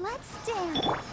Let's dance.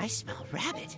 I smell rabbit.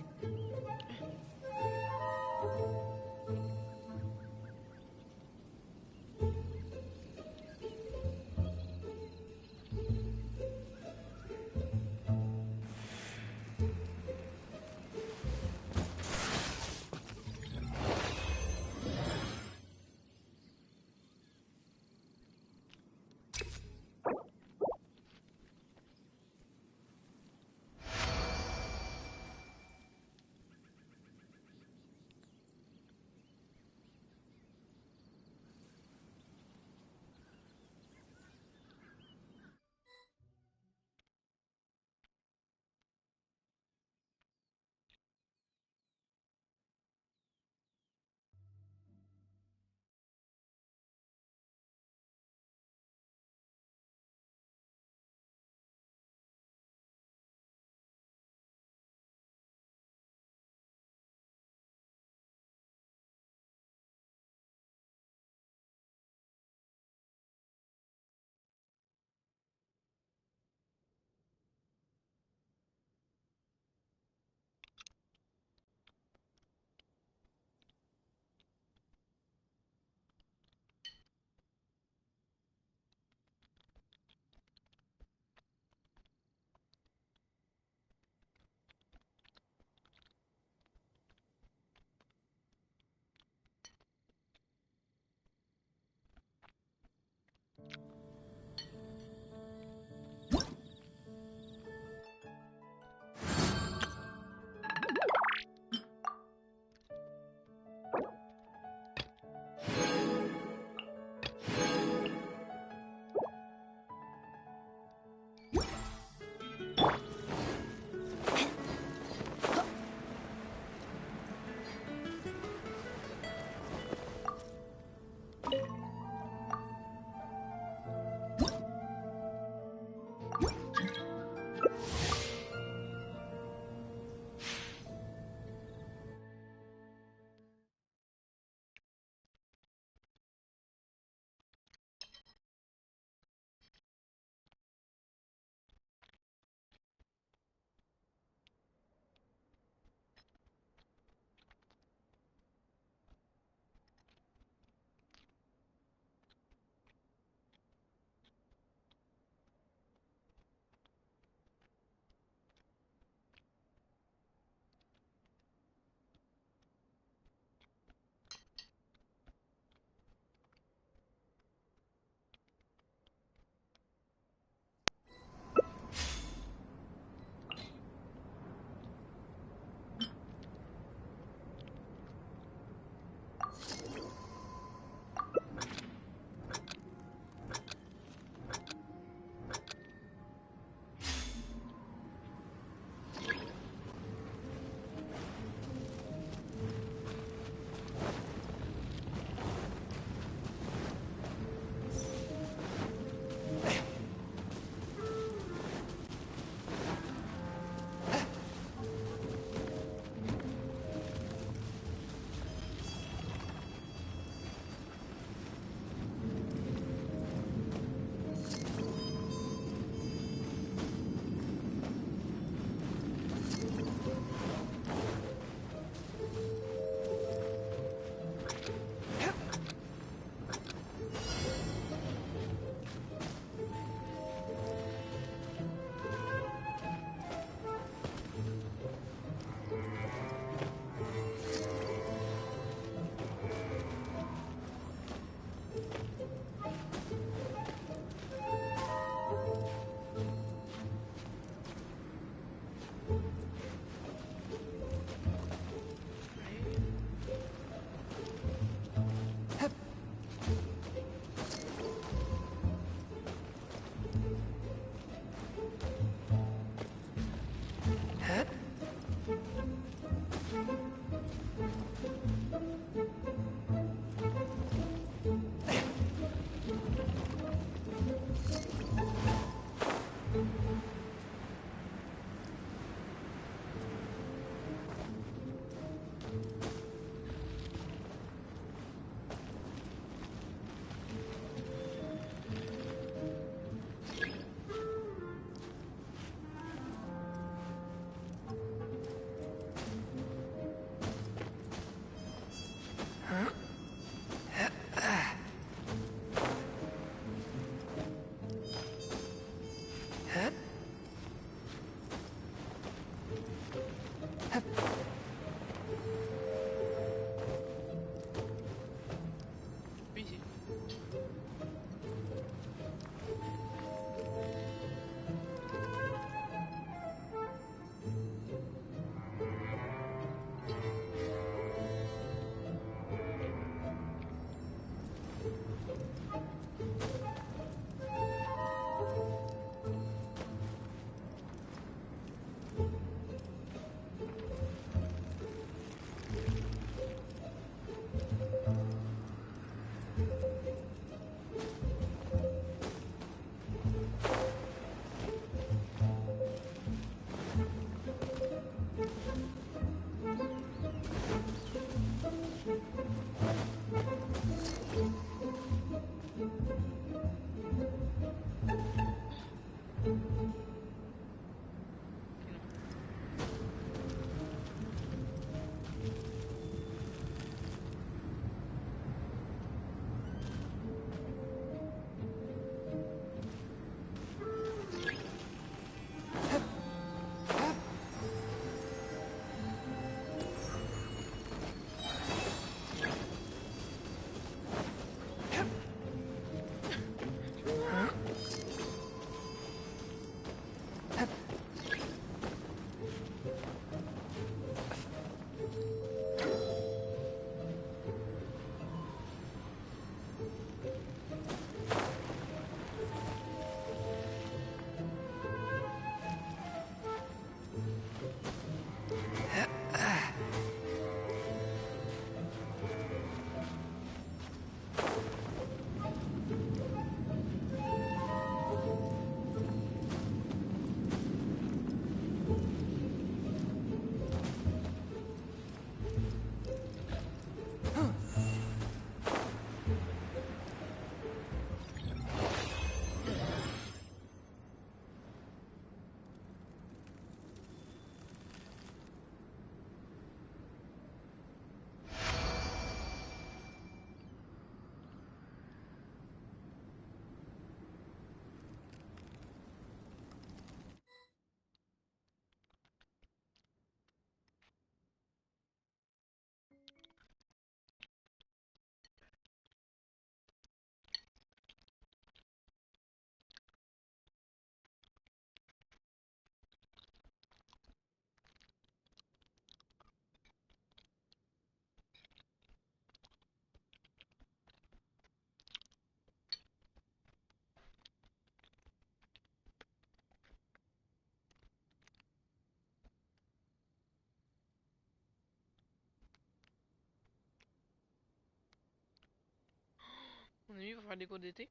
On est mis pour faire des cours d'été.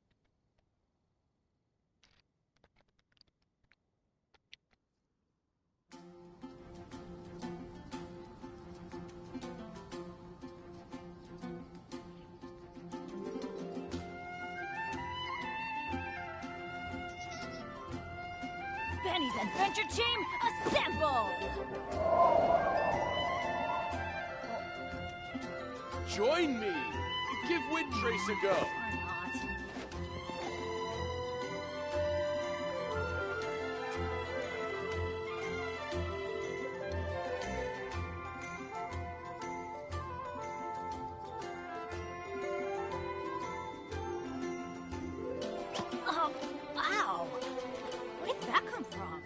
Benny's Adventure Team, assemble! Join me! Give Windtrace a go! Or not. Oh, wow! Where did that come from?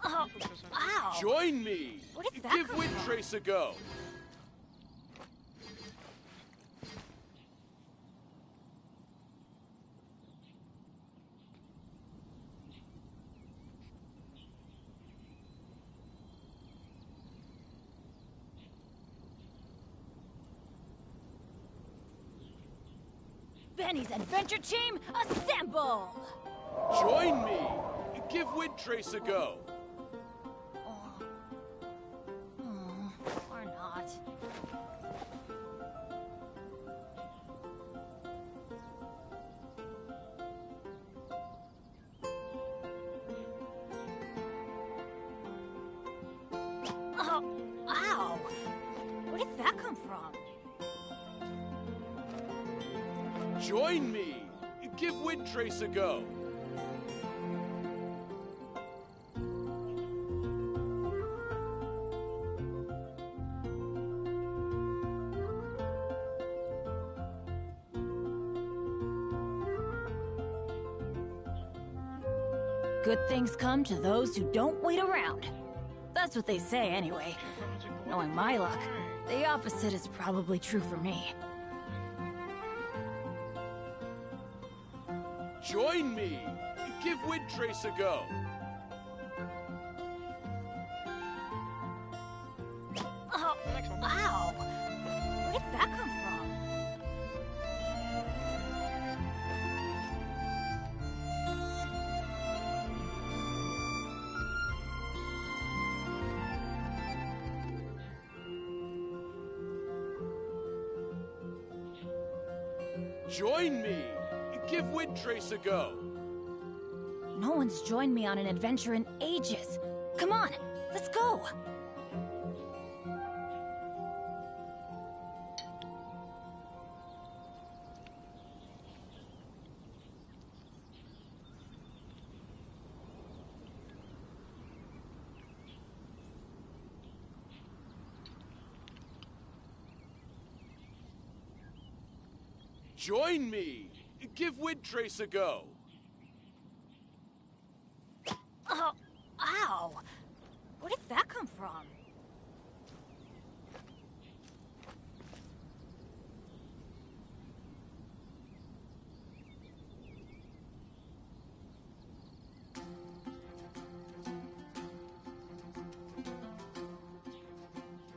Oh, ow! Join me! Where did that Give come Wind from? Trace a go! Benny's adventure team, assemble! Join me! Give Wind Trace a go! Or not. Oh, ow! Where did that come from? Join me! Give Wind Trace a go! Good things come to those who don't wait around. That's what they say anyway. Knowing my luck, the opposite is probably true for me. Join me! Give Wind Trace a go! Oh, ow! Where did that come from? Join me! Give Wind Trace a go! No one's joined me on an adventure in ages. Come on, let's go! Join me! Give Wind Trace a go! Oh, ow! Where did that come from?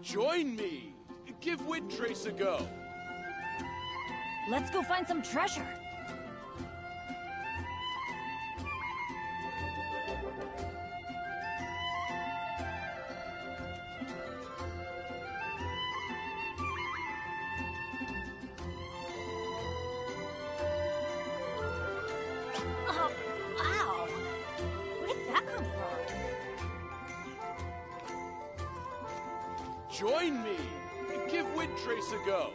Join me! Give Wind Trace a go! Let's go find some treasure. Oh, ow! Where did that come from? Join me! Give Wind Trace a go!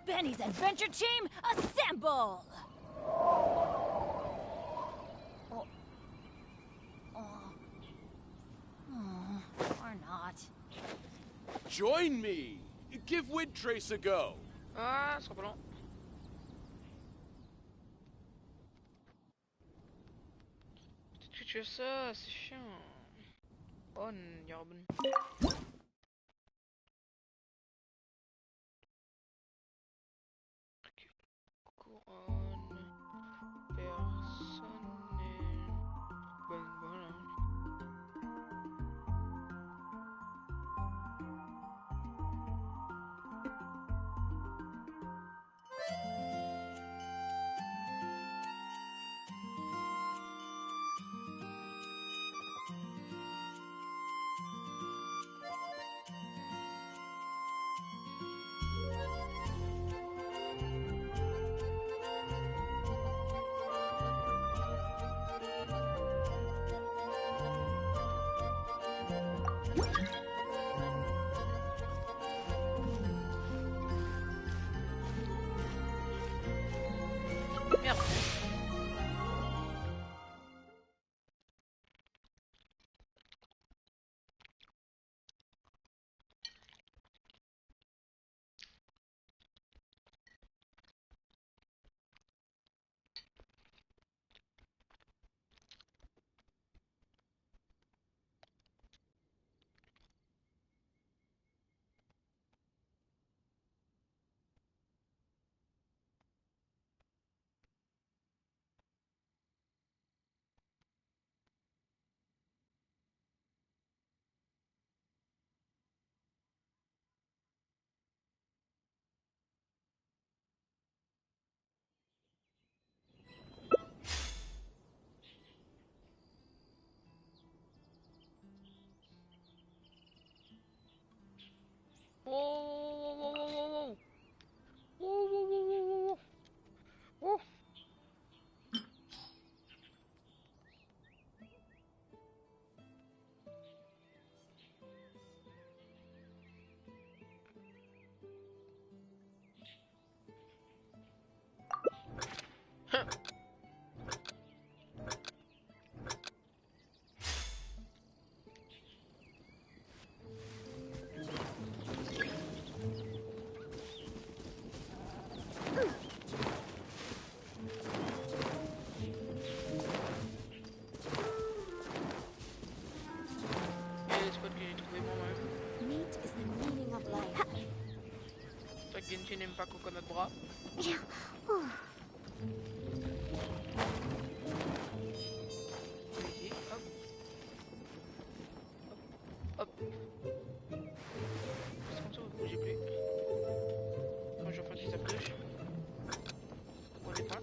Benny's adventure team, assemble! Or not. Join me! Give Wind Trace a go! Ah, ce sera pas long. Peut-être que tu as ça, c'est chiant. On, Yarben. Couronne. Personnel. Ben voilà. Merde. Genshin n'aime pas coconut bras. Ici, hop. Hop. C'est comme ça, vous bougez plus. Quand je refais sa touche. On les points.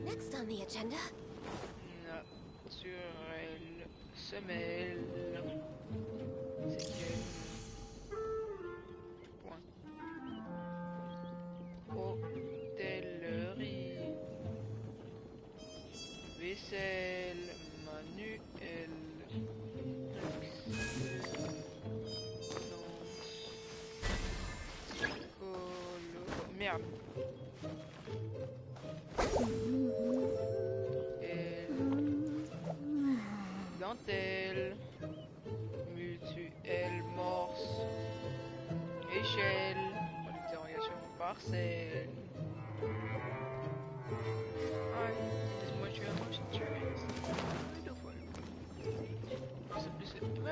Next on the agenda. Naturel, semelle. C'est quel point? Hôtellerie. Vaisselle, manuel. Merde. Dentelle.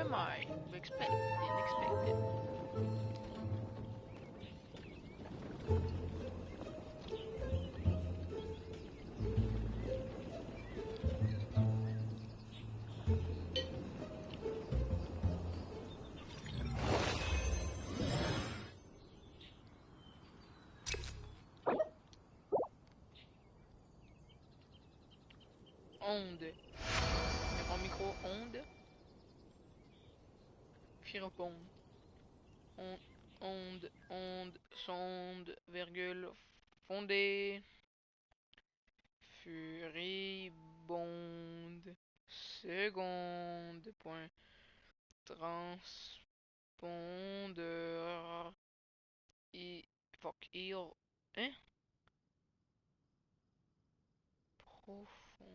TMI. Expected, unexpected. Onde. Mon micro onde. Phyropon. Onde, sonde, virgule, fondée. Furibonde. Seconde. Point. Transpondeur. Fuck. Hein? Profondeur.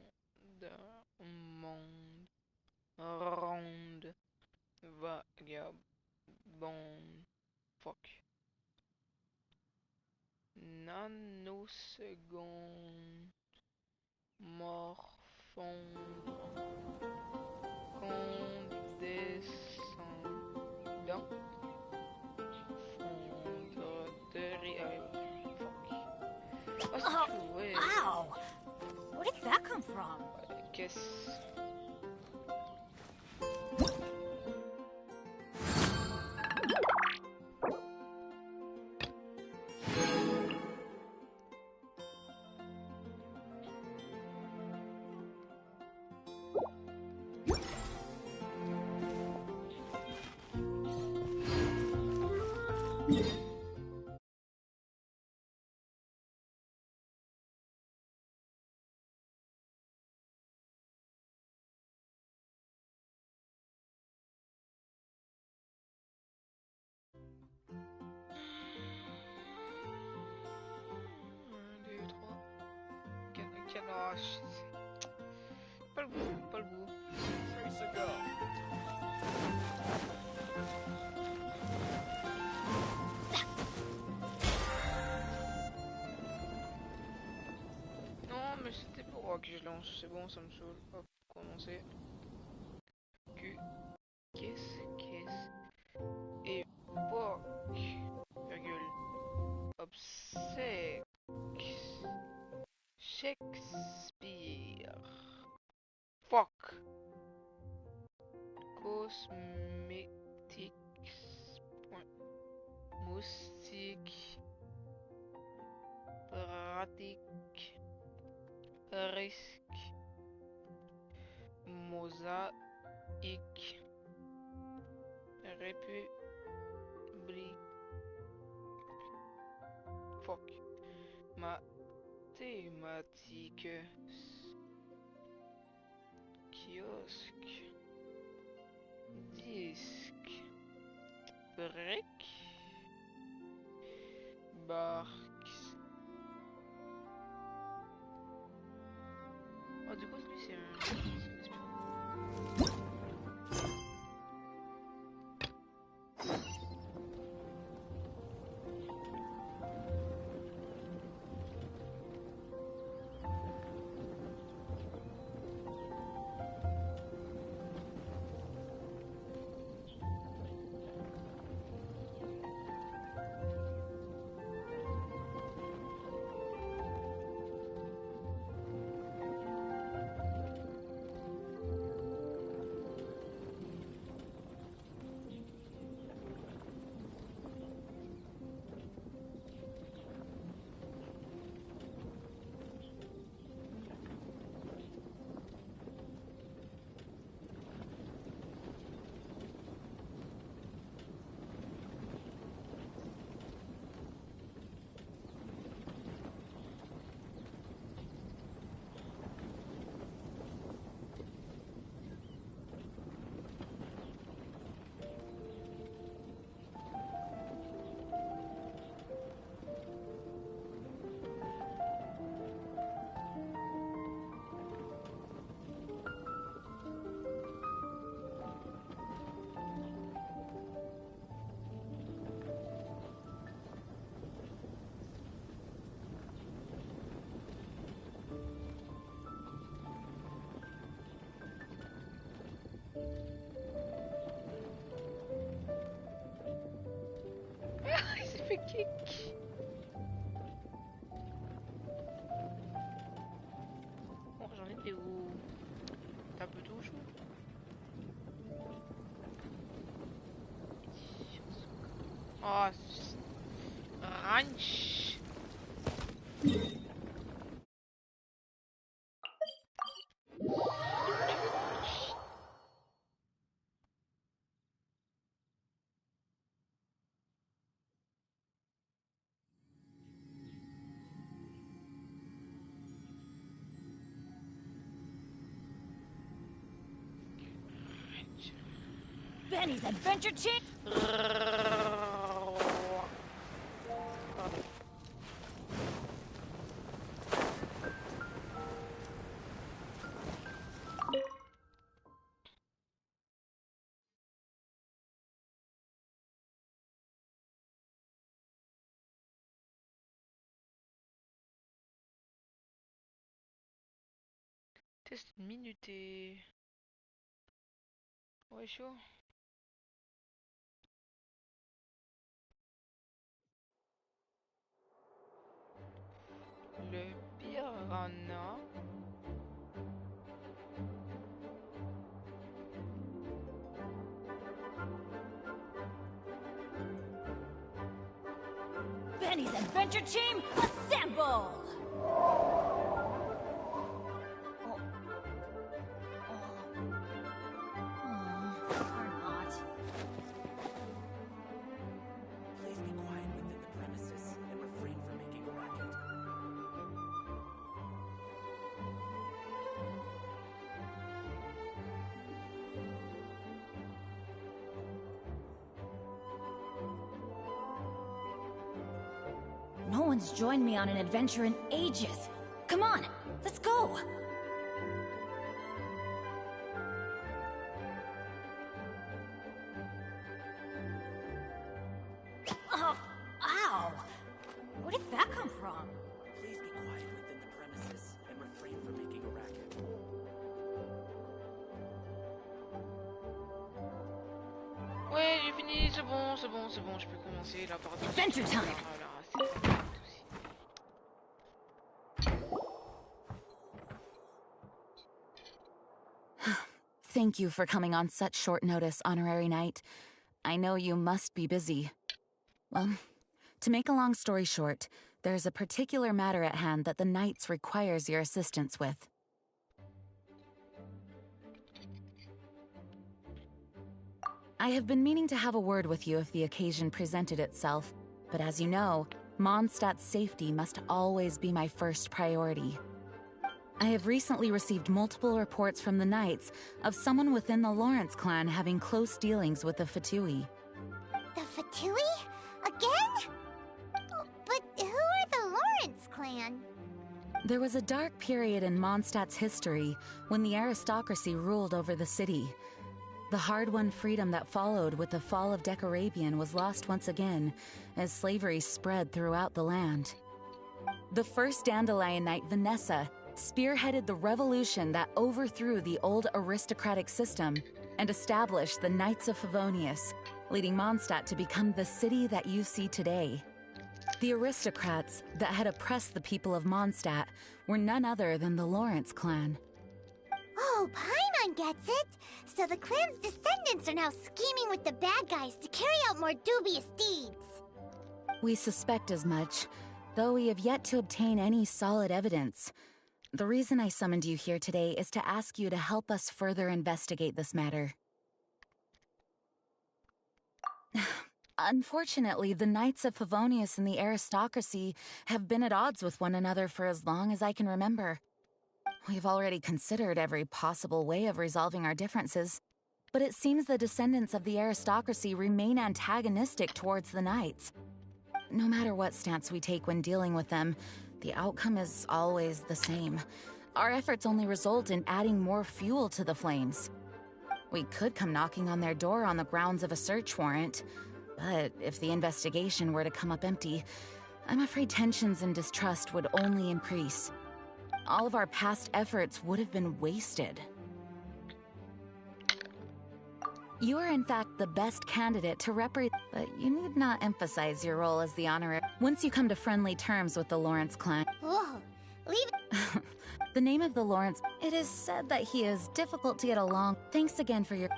Monde. Ronde. Vagabonde. Fuck. Nanoseconde. Morfondre. Condescendant. Fonderie. Fuck. Oh, c'est ouais. Ow! Where did that come from? Qu'est-ce... Pas le goût, pas le goût. Tracer go. Non, mais c'était pour que je lance. C'est bon, ça me saoule. Hop, commencer. Qu'est-ce époque, virgule, obsèque, Shakespeare, fuck, cosmétique, point, moustique, pratique, risque, mosaïque, république, fuck, mathématiques, kiosque, disque, brique, barque. Oh, du coup, lui, c'est un... T'es où? T'as un peu touche? Oh, ranch. Benny's adventure chick. Test une minute et... Ouais, chaud. Le piranha. Benny's adventure team, assemble! Please be quiet within the premises and refrain from making a racket. No one's joined me on an adventure in ages. Come on, let's go! Oh, ow! Where did that come from? Please be quiet within the premises and refrain from making a racket. Ouais, j'ai fini, c'est bon, c'est bon, c'est bon, je peux commencer là, pardon. Adventure time! Voilà, c'est pas de soucis. Thank you for coming on such short notice, Honorary Knight. I know you must be busy. Well, to make a long story short, there's a particular matter at hand that the Knights requires your assistance with. I have been meaning to have a word with you if the occasion presented itself, but as you know, Mondstadt's safety must always be my first priority. I have recently received multiple reports from the Knights of someone within the Lawrence clan having close dealings with the Fatui. The Fatui? Again? Oh, but who are the Lawrence clan? There was a dark period in Mondstadt's history when the aristocracy ruled over the city. The hard-won freedom that followed with the fall of Decorabian was lost once again as slavery spread throughout the land. The first Dandelion Knight, Vanessa, spearheaded the revolution that overthrew the old aristocratic system and established the Knights of Favonius, leading Mondstadt to become the city that you see today. The aristocrats that had oppressed the people of Mondstadt were none other than the Lawrence clan. Oh, Paimon gets it! So the clan's descendants are now scheming with the bad guys to carry out more dubious deeds. We suspect as much, though we have yet to obtain any solid evidence. The reason I summoned you here today is to ask you to help us further investigate this matter. Unfortunately, the Knights of Favonius and the aristocracy have been at odds with one another for as long as I can remember. We've already considered every possible way of resolving our differences, but it seems the descendants of the aristocracy remain antagonistic towards the Knights. No matter what stance we take when dealing with them, the outcome is always the same. Our efforts only result in adding more fuel to the flames. We could come knocking on their door on the grounds of a search warrant, but if the investigation were to come up empty, I'm afraid tensions and distrust would only increase. All of our past efforts would have been wasted. You are in fact the best candidate to represent, but you need not emphasize your role as the honorary. Once you come to friendly terms with the Lawrence clan, Whoa, leave it. The name of the Lawrence. It is said that he is difficult to get along. Thanks again for your...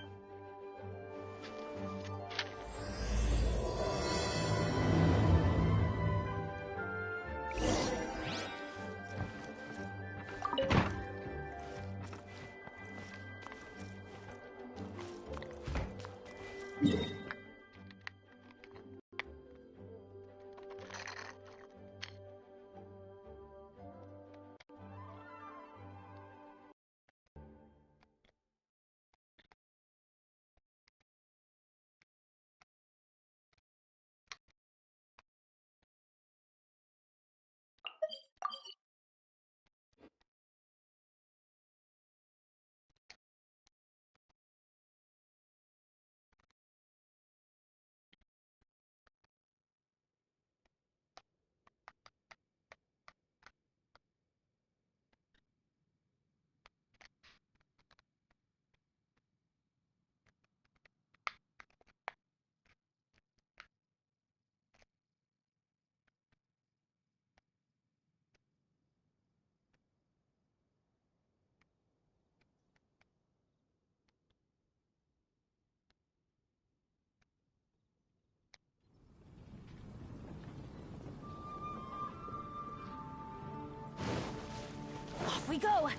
Off we go!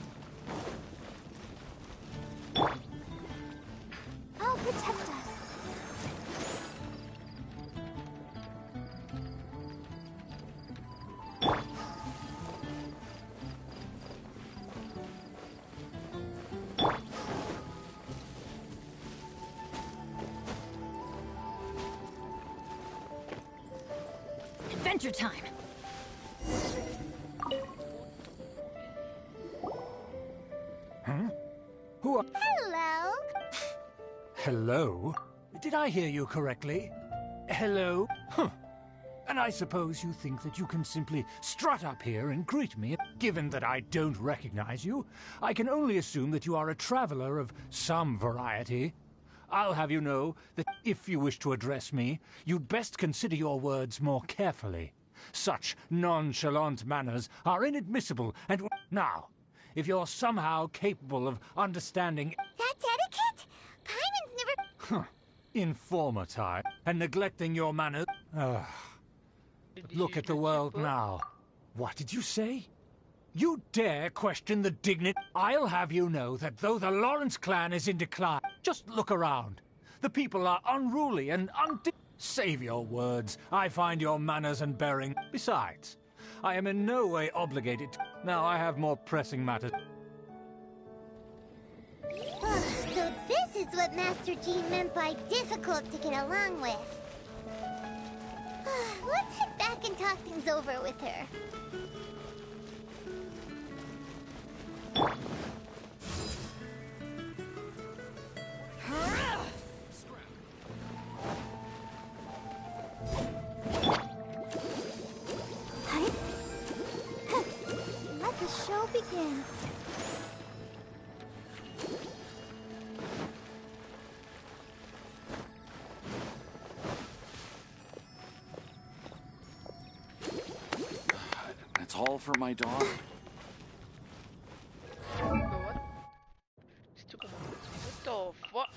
I'll protect us. Adventure time! Who are... Hello. Hello? Did I hear you correctly? Hello? Huh. And I suppose you think that you can simply strut up here and greet me. Given that I don't recognize you, I can only assume that you are a traveler of some variety. I'll have you know that if you wish to address me, you'd best consider your words more carefully. Such nonchalant manners are inadmissible and... Now, if you're somehow capable of understanding... That's etiquette? Paimon's never... Informer type, and neglecting your manners... Look at the world now. What did you say? You dare question the dignity? I'll have you know that though the Lawrence clan is in decline, just look around. The people are unruly and Save your words. I find your manners and bearing... Besides, I am in no way obligated to... Now I have more pressing matters. So this is what Master Jean meant by difficult to get along with. Let's head back and talk things over with her. Let the show begin. That's all for my dog. What? Still going on. What the fuck?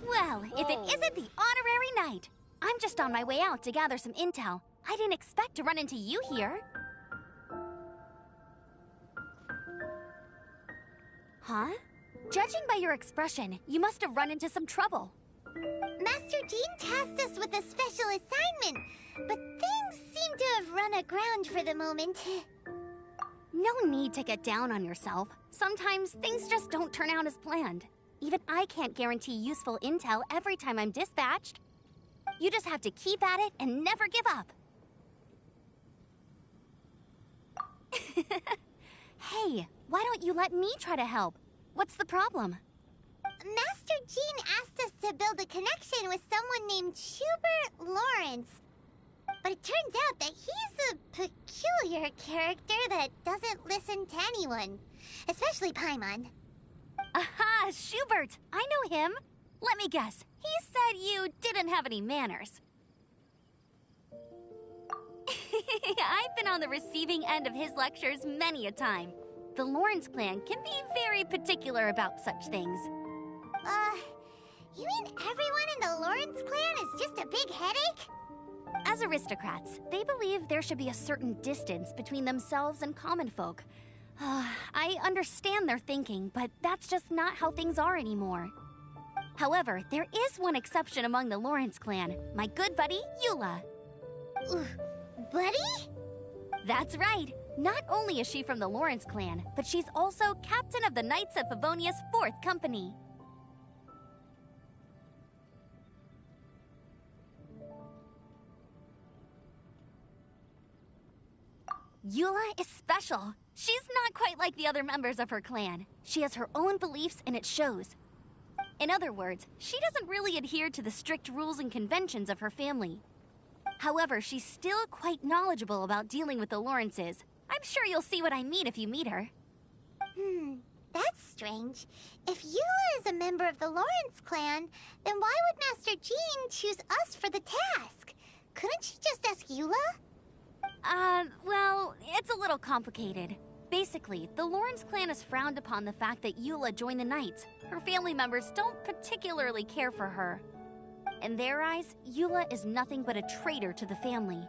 Well, if it isn't the honorary knight. I'm just on my way out to gather some intel. I didn't expect to run into you here. Huh? Judging by your expression, you must have run into some trouble. Master Jean tasked us with a special assignment, but things seem to have run aground for the moment. No need to get down on yourself. Sometimes things just don't turn out as planned. Even I can't guarantee useful intel every time I'm dispatched. You just have to keep at it and never give up. Hey, Why don't you let me try to help? What's the problem? Master Jean asked us to build a connection with someone named Schubert Lawrence. But it turns out that he's a peculiar character that doesn't listen to anyone. Especially Paimon. Aha, Schubert! I know him. Let me guess. He said you didn't have any manners. I've been on the receiving end of his lectures many a time. The Lawrence clan can be very particular about such things. You mean everyone in the Lawrence clan is just a big headache? As aristocrats, they believe there should be a certain distance between themselves and common folk. I understand their thinking, but that's just not how things are anymore. However, there is one exception among the Lawrence clan, my good buddy, Eula. Buddy? That's right. Not only is she from the Lawrence clan, but she's also captain of the Knights of Favonia's 4th Company. Eula is special. She's not quite like the other members of her clan. She has her own beliefs and it shows. In other words, she doesn't really adhere to the strict rules and conventions of her family. However, she's still quite knowledgeable about dealing with the Lawrences. I'm sure you'll see what I mean if you meet her. That's strange. If Eula is a member of the Lawrence clan, then why would Master Jean choose us for the task? Couldn't she just ask Eula? Well, it's a little complicated. Basically, the Lawrence clan has frowned upon the fact that Eula joined the Knights. Her family members don't particularly care for her. In their eyes, Eula is nothing but a traitor to the family.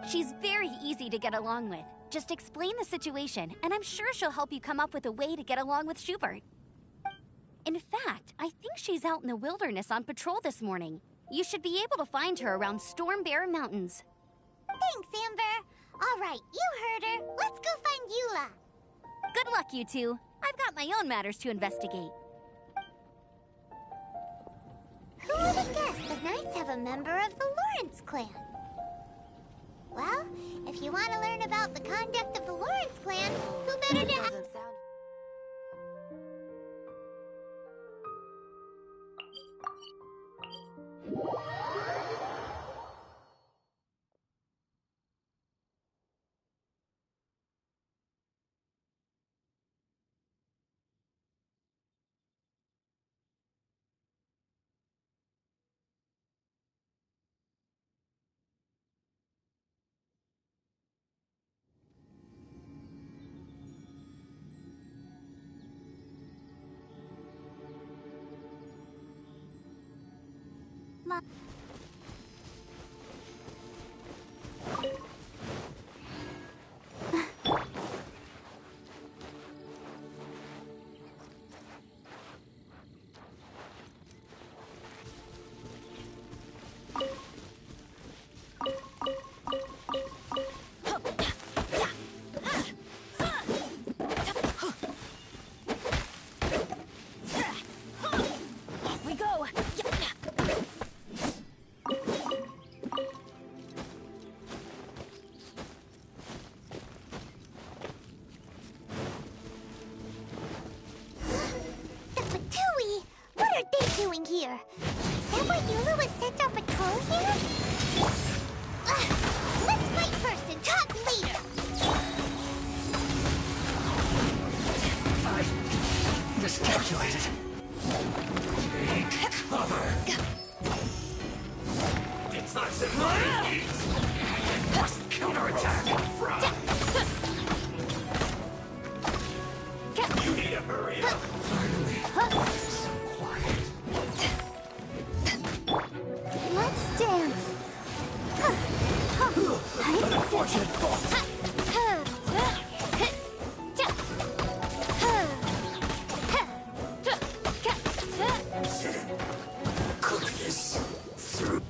She's very easy to get along with. Just explain the situation, and I'm sure she'll help you come up with a way to get along with Schubert. In fact, I think she's out in the wilderness on patrol this morning. You should be able to find her around Storm Bear Mountains. Thanks, Amber. All right, you heard her. Let's go find Eula. Good luck, you two. I've got my own matters to investigate. Who would have guessed the Knights have a member of the Lawrence clan? Well, if you want to learn about the conduct of the Lawrence clan, who better to have... doing here? Is that why Eula was sent on patrol here? Let's fight first and talk later. I miscalculated. Take cover. It's not surviving. Must counterattack. You need to hurry up. Finally. So quiet. Let's dance. Unfortunate fault. Cook this through.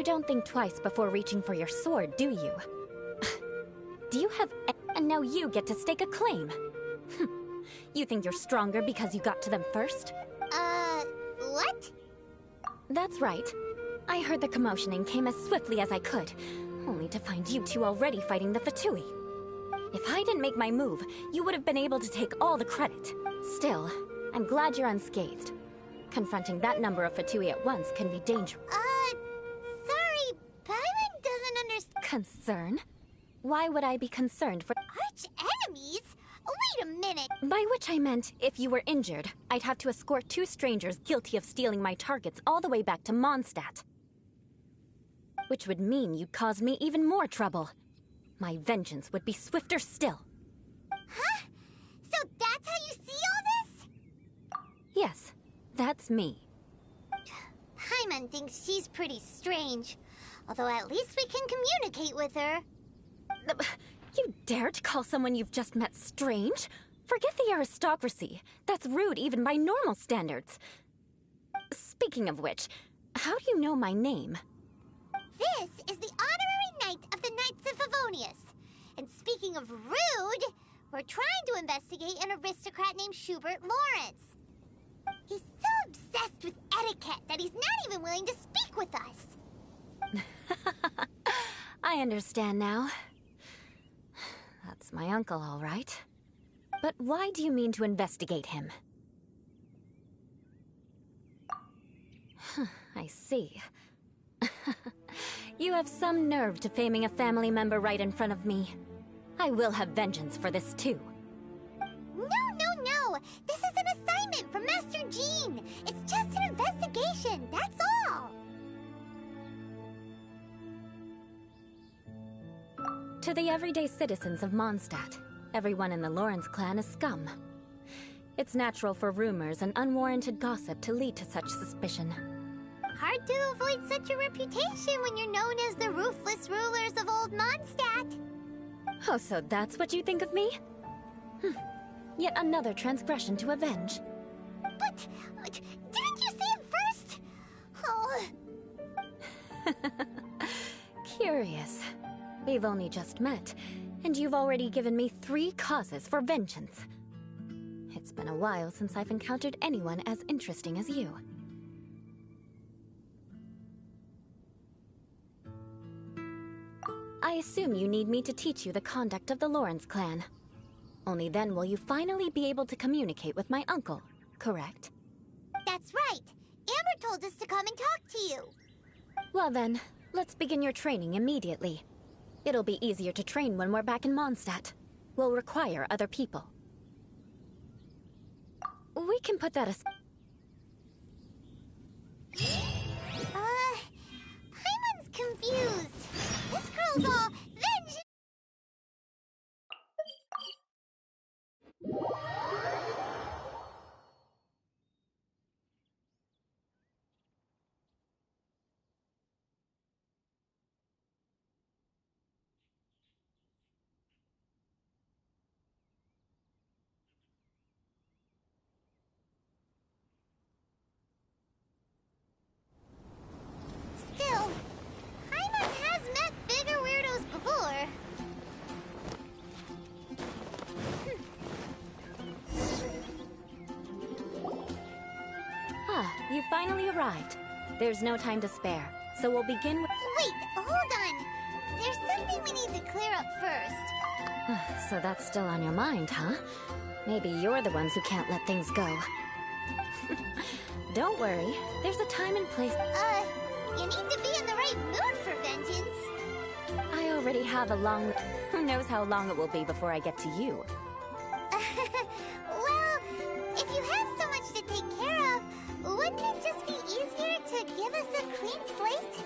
You don't think twice before reaching for your sword, do you? Do you have and now you get to stake a claim. You think you're stronger because you got to them first? What? That's right. I heard the commotion and came as swiftly as I could, only to find you two already fighting the Fatui. If I didn't make my move, you would have been able to take all the credit. Still, I'm glad you're unscathed. Confronting that number of Fatui at once can be dangerous. Sorry, Paimon doesn't understand. Concern? Why would I be concerned for Arch enemies? Wait a minute. By which I meant, if you were injured, I'd have to escort 2 strangers guilty of stealing my targets all the way back to Mondstadt. Which would mean you'd cause me even more trouble. My vengeance would be swifter still. Huh? So that's how you see all this? Yes, that's me. Paimon thinks she's pretty strange. Although at least we can communicate with her. You dare to call someone you've just met strange? Forget the aristocracy. That's rude even by normal standards. Speaking of which, how do you know my name? This is the honorary knight of the Knights of Favonius. And speaking of rude, we're trying to investigate an aristocrat named Schubert Lawrence. He's so obsessed with etiquette that he's not even willing to speak with us. I understand now. That's my uncle, all right. But why do you mean to investigate him? I see. You have some nerve to faming a family member right in front of me. I will have vengeance for this too. No. This is an assignment from Master Jean. It's just an investigation, that's all. To the everyday citizens of Mondstadt, everyone in the Lawrence clan is scum. It's natural for rumors and unwarranted gossip to lead to such suspicion. Hard to avoid such a reputation when you're known as the ruthless rulers of Old Mondstadt. Oh, so that's what you think of me? Yet another transgression to avenge. But didn't you say it first? Oh. Curious. We've only just met, and you've already given me 3 causes for vengeance. It's been a while since I've encountered anyone as interesting as you. I assume you need me to teach you the conduct of the Lawrence clan. Only then will you finally be able to communicate with my uncle, correct? That's right. Amber told us to come and talk to you. Well then, let's begin your training immediately. It'll be easier to train when we're back in Mondstadt. We'll require other people. We can put that aside. Paimon's confused. This girl's all vengeance. Still, Paimon has met bigger weirdos before. You finally arrived. There's no time to spare, so we'll begin with... Wait, hold on. There's something we need to clear up first. So that's still on your mind, huh? Maybe you're the ones who can't let things go. Don't worry, there's a time and place... You need to be in the right mood for vengeance. I already have a long... Who knows how long it will be before I get to you? Well, if you have so much to take care of, wouldn't it just be easier to give us a clean slate?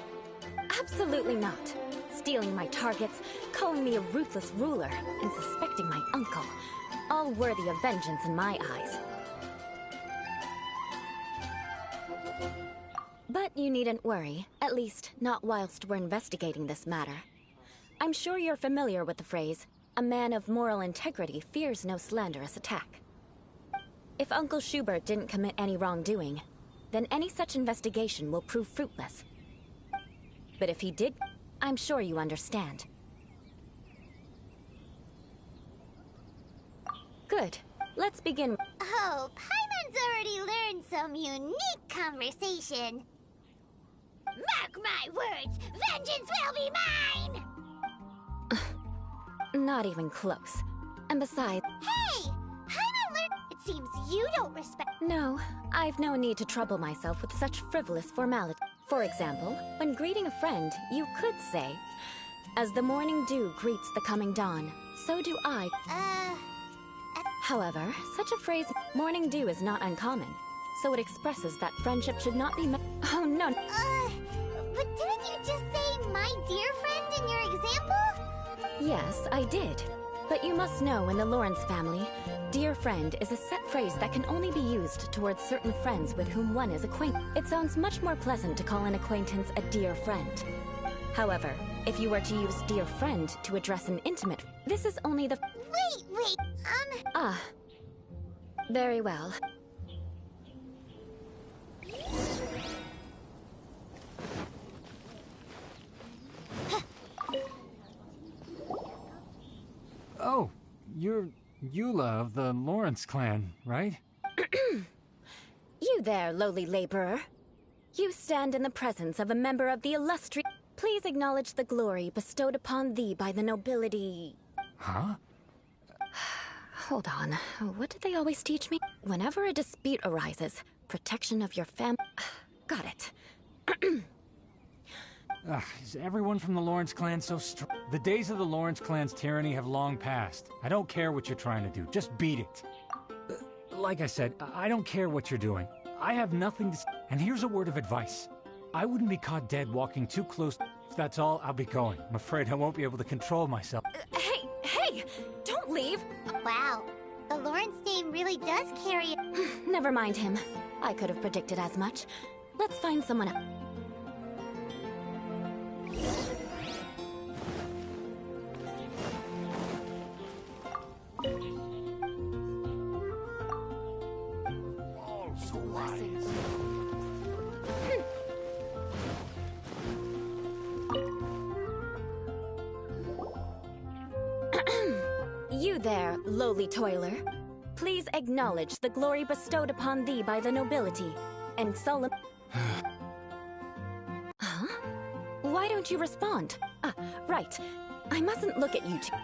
Absolutely not. Stealing my targets, calling me a ruthless ruler, and suspecting my uncle. All worthy of vengeance in my eyes. But you needn't worry, at least not whilst we're investigating this matter. I'm sure you're familiar with the phrase, a man of moral integrity fears no slanderous attack. If Uncle Schubert didn't commit any wrongdoing, then any such investigation will prove fruitless. But if he did, I'm sure you understand. Good. Let's begin. Oh, Paimon's already learned some unique conversation. Mark my words, vengeance will be mine! Not even close. And besides... Hey! Paimon learned... It seems you don't respect... No, I've no need to trouble myself with such frivolous formality. For example, when greeting a friend, you could say, "As the morning dew greets the coming dawn, so do I." However, such a phrase, morning dew, is not uncommon, so it expresses that friendship should not be Oh, no. But didn't you just say, "my dear friend," in your example? Yes, I did. But you must know, in the Lawrence family, dear friend is a set phrase that can only be used towards certain friends with whom one is acquainted. It sounds much more pleasant to call an acquaintance a dear friend. However, if you were to use dear friend to address an intimate, this is only the... Wait, Ah. Very well. Oh, you're Eula of the Lawrence clan, right? You there, lowly laborer. You stand in the presence of a member of the illustrious... Please acknowledge the glory bestowed upon thee by the nobility... Huh? Hold on. What did they always teach me? Whenever a dispute arises, protection of your family... Got it. Is everyone from the Lawrence clan so strong? The days of the Lawrence clan's tyranny have long passed. I don't care what you're trying to do. Just beat it. Like I said, I don't care what you're doing. I have nothing to... And here's a word of advice. I wouldn't be caught dead walking too close. If that's all, I'll be going. I'm afraid I won't be able to control myself. Hey! Don't leave! Wow, the Lawrence name really does carry... Never mind him. I could have predicted as much. Let's find someone else. You there, lowly toiler. Please acknowledge the glory bestowed upon thee by the nobility, and solemn... Huh? Why don't you respond? Right. I mustn't look at you two.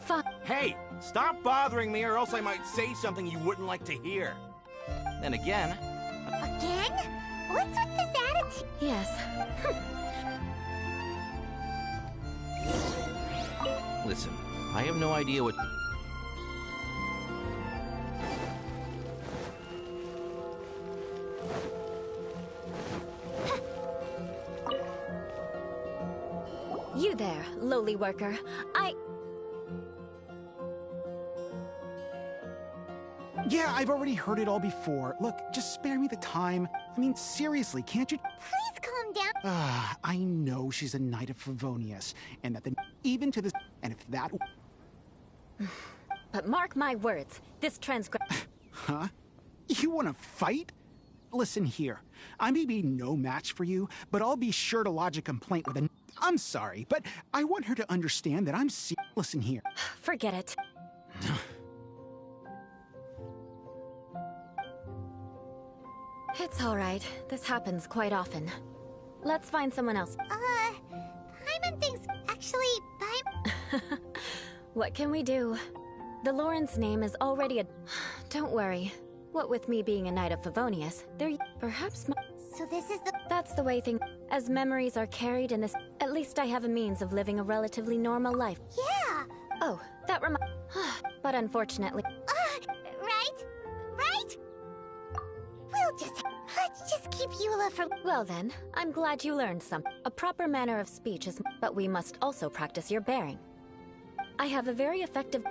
Fuck. Hey, stop bothering me or else I might say something you wouldn't like to hear. Then again... Again? What's with this attitude? Yes. Listen, I have no idea what... You there, lowly worker. Yeah, I've already heard it all before. Look, just spare me the time. I mean, seriously, can't you... Please calm down. I know she's a knight of Favonius, and that even to this... And if that... But mark my words, this transgression... Huh? You want to fight? Listen here, I may be no match for you, but I'll be sure to lodge a complaint with a... I'm sorry, but I want her to understand that I'm Listen here. Forget it. It's all right. This happens quite often. Let's find someone else. Paimon thinks... Actually, What can we do? The Lawrence name is already a... Don't worry. What with me being a knight of Favonius, there... Perhaps my... So this is the... That's the way things... As memories are carried in this... At least I have a means of living a relatively normal life. Yeah! Oh, that reminds... But unfortunately... Right? Let's just keep Eula from... Well then, I'm glad you learned some. A proper manner of speech is... But we must also practice your bearing. I have a very effective...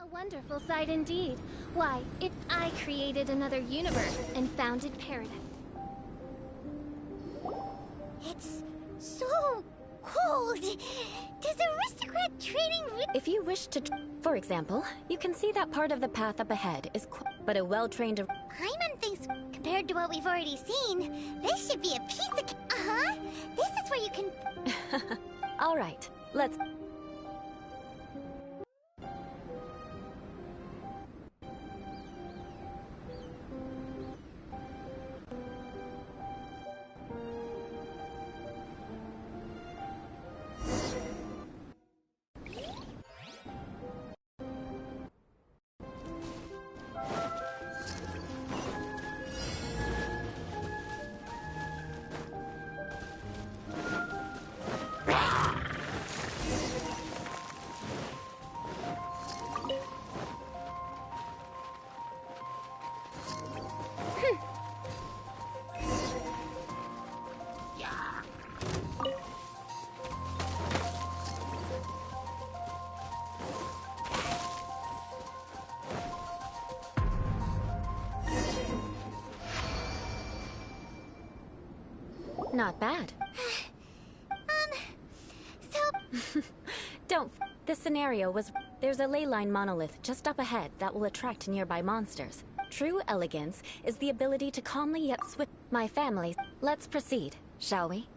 A wonderful sight indeed. Why, if I created another universe and founded paradise. It's so cold. Does aristocrat training If you wish to, for example, you can see that part of the path up ahead is but a well-trained. Paimon thinks compared to what we've already seen, this should be a piece of This is where you can... All right, let's... Not bad. So... Don't. This scenario was... There's a ley line monolith just up ahead that will attract nearby monsters. True elegance is the ability to calmly yet swift... My family... Let's proceed, shall we?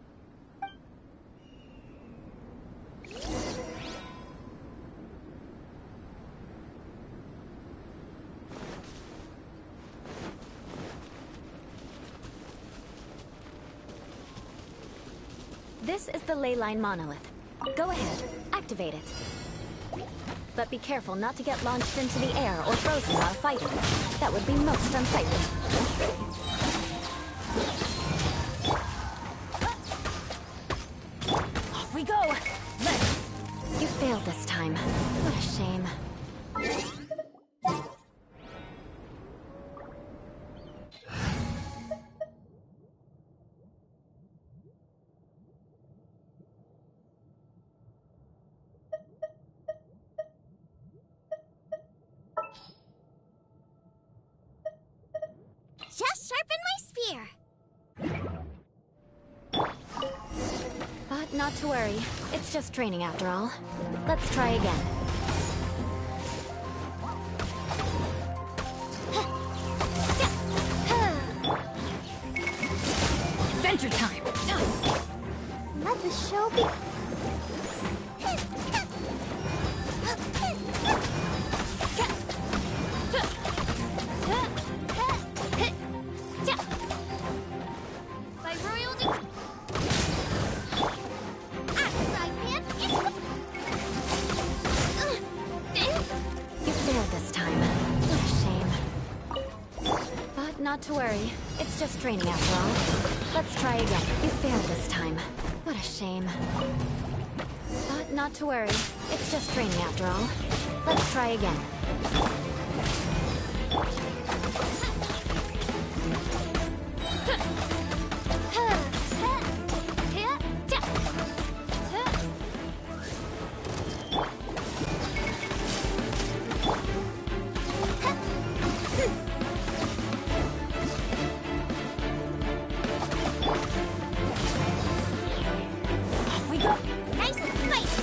This is the ley line monolith. Go ahead, activate it. But be careful not to get launched into the air or frozen while fighting. That would be most unsightly. Off we go! You failed this time. What a shame. Just sharpen my spear. But not to worry. It's just training after all. Let's try again. Adventure time! Let the show be... By royalty... You failed this time. What a shame. But not to worry. It's just training after all. Let's try again. You failed this time. What a shame. But not to worry. It's just training after all. Let's try again. Off we go. Nice and spicy.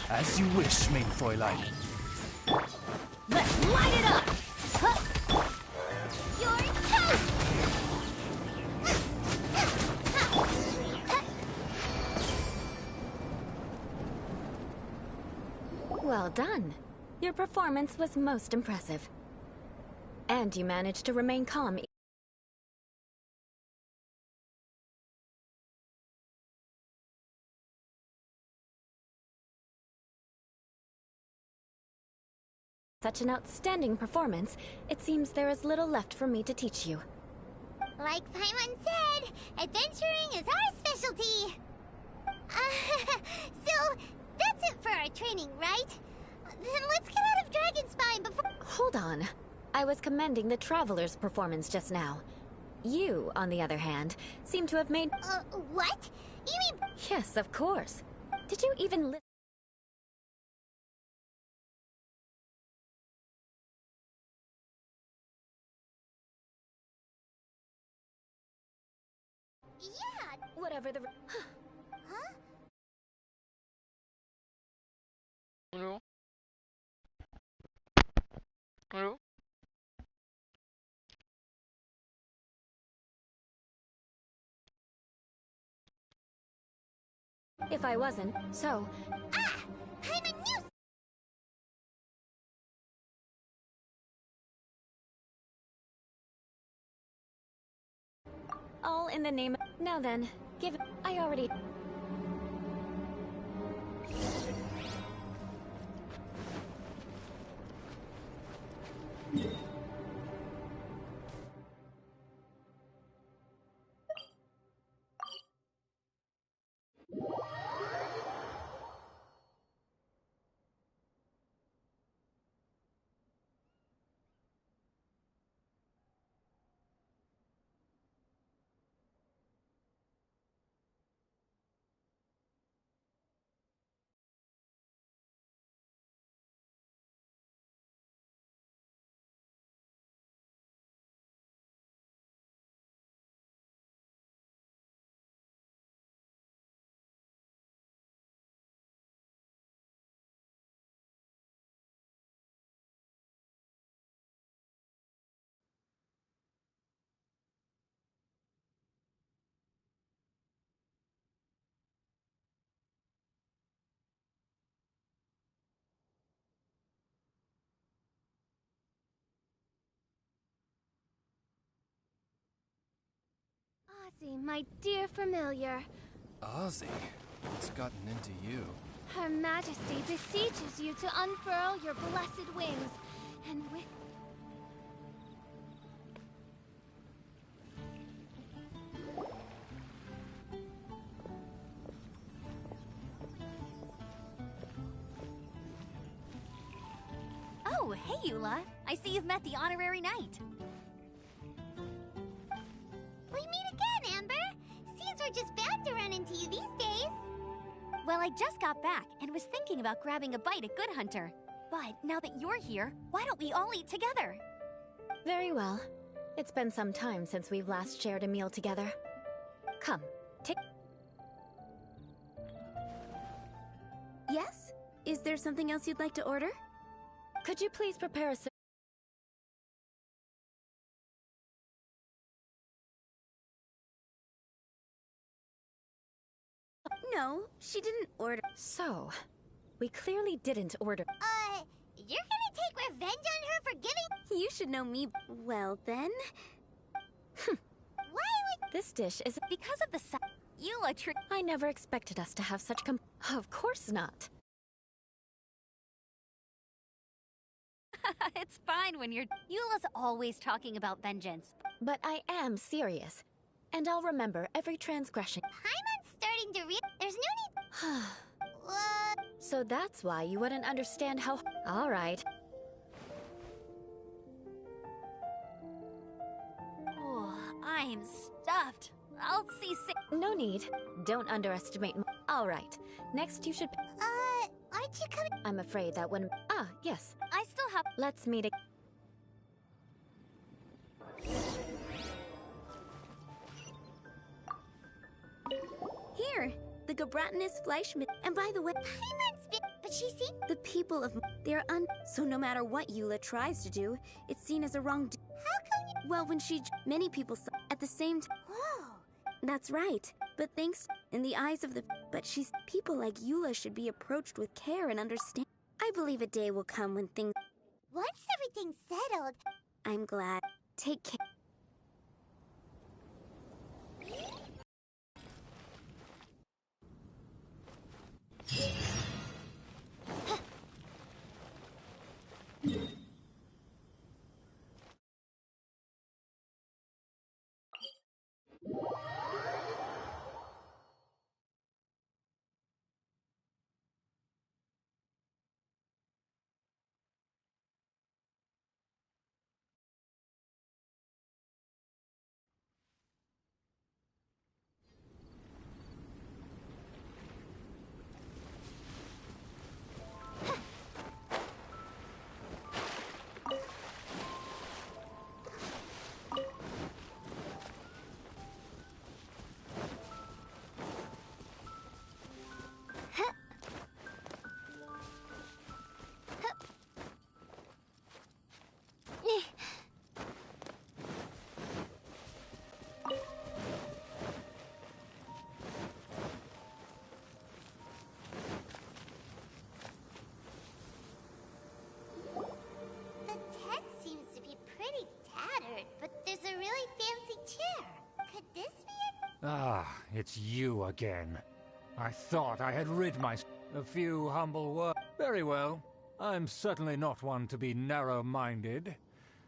As you wish, main Fräulein. Let's light it up! You're toast! Well done. Your performance was most impressive. And you managed to remain calm. Such an outstanding performance, it seems there is little left for me to teach you. Like Paimon said, adventuring is our specialty. So, that's it for our training, right? Then let's get out of Dragonspine before— Hold on. I was commending the Traveler's performance just now. You, on the other hand, seem to have made— what? You mean— Yes, of course. Did you even listen? Yeah! Whatever the— Huh? Hello? Hello? If I wasn't, so— Ah! I'm a new— all in the name— Now then, give— I already— Ozzy, my dear familiar. Ozzy? What's gotten into you? Her Majesty beseeches you to unfurl your blessed wings, and with— Oh, hey, Eula. I see you've met the honorary knight. We meet again, Amber! Seems we're just bound to run into you these days. Well, I just got back and was thinking about grabbing a bite at Good Hunter. But now that you're here, why don't we all eat together? Very well. It's been some time since we've last shared a meal together. Come, take— Yes? Is there something else you'd like to order? Could you please prepare a— No, she didn't order. So, we clearly didn't order— You're gonna take revenge on her for giving— You should know me well, then. Why would— This dish is— Because of the Eula trick— I never expected us to have such Of course not. It's fine when you're— Eula's always talking about vengeance. But I am serious. And I'll remember every transgression. Paimon's starting to there's no need— What? So that's why you wouldn't understand how— All right. Oh, I'm stuffed. I'll see No need. Don't underestimate— All right. Next you should— Aren't you coming— I'm afraid that when— Ah, yes. I still have— Let's meet Here, the Gebratinus Fleischmann. And by the way, Paimon's been— But she seems— the people of— They're So no matter what Eula tries to do, it's seen as a wrong— How come you— Well, when she— Many people at the same time. Whoa! That's right. But thanks— In the eyes of the— But she's— People like Eula should be approached with care and understand. I believe a day will come when things— Once everything's settled— I'm glad. Take care. chair. Could this be it? Ah, it's you again. I thought I had rid myself. A few humble words. Very well. I'm certainly not one to be narrow-minded.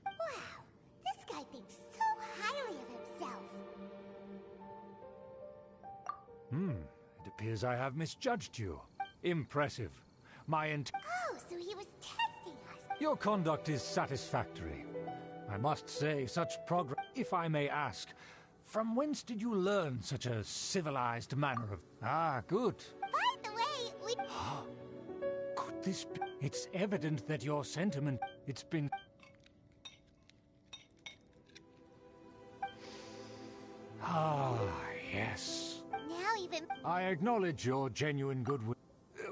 Wow, this guy thinks so highly of himself. It appears I have misjudged you. Impressive. Oh, so he was testing us. Your conduct is satisfactory. I must say, such progress. If I may ask, from whence did you learn such a civilized manner of... Ah, good. By the way, we... Could this be... It's evident that your sentiment... It's been... Ah, yes. Now even... I acknowledge your genuine goodwill.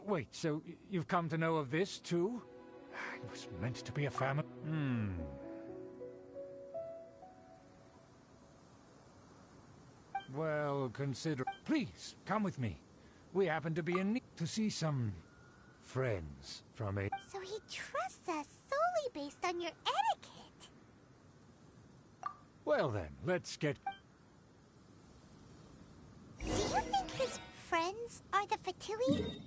Wait, so you've come to know of this, too? It was meant to be a family... Well, consider... Please, come with me. We happen to be in need to see some... friends from a... So he trusts us solely based on your etiquette. Well then, let's get... Do you think his friends are the Fatui?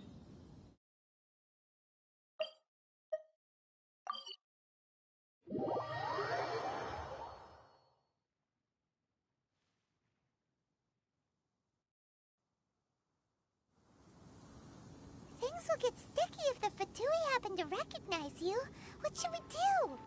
Things will get sticky if the Fatui happen to recognize you. What should we do?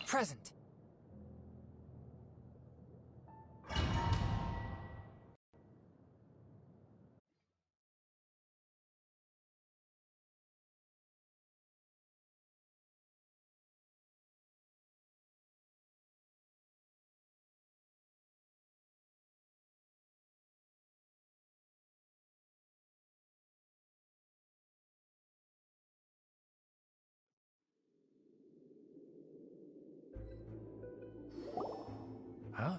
Present. Huh?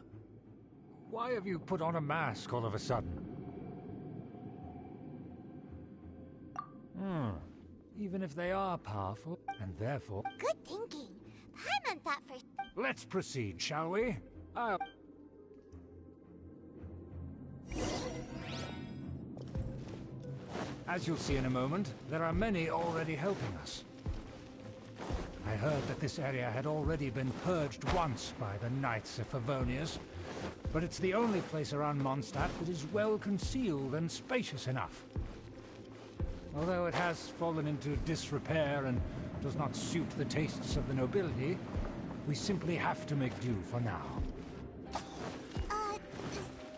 Why have you put on a mask all of a sudden? Even if they are powerful, and therefore... Good thinking. Paimon thought for... Let's proceed, shall we? As you'll see in a moment, there are many already helping us. I heard that this area had already been purged once by the Knights of Favonius, but it's the only place around Mondstadt that is well concealed and spacious enough. Although it has fallen into disrepair and does not suit the tastes of the nobility, we simply have to make do for now.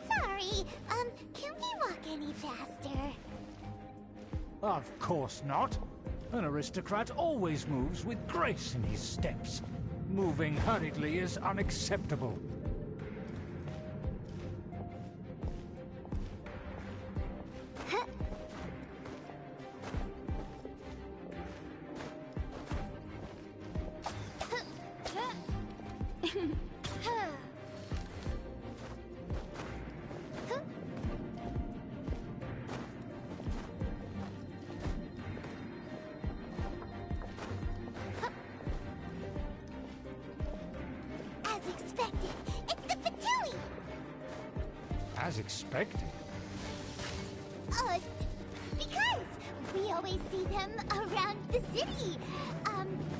Sorry, can we walk any faster? Of course not. An aristocrat always moves with grace in his steps. Moving hurriedly is unacceptable. As expected? Because we always see them around the city.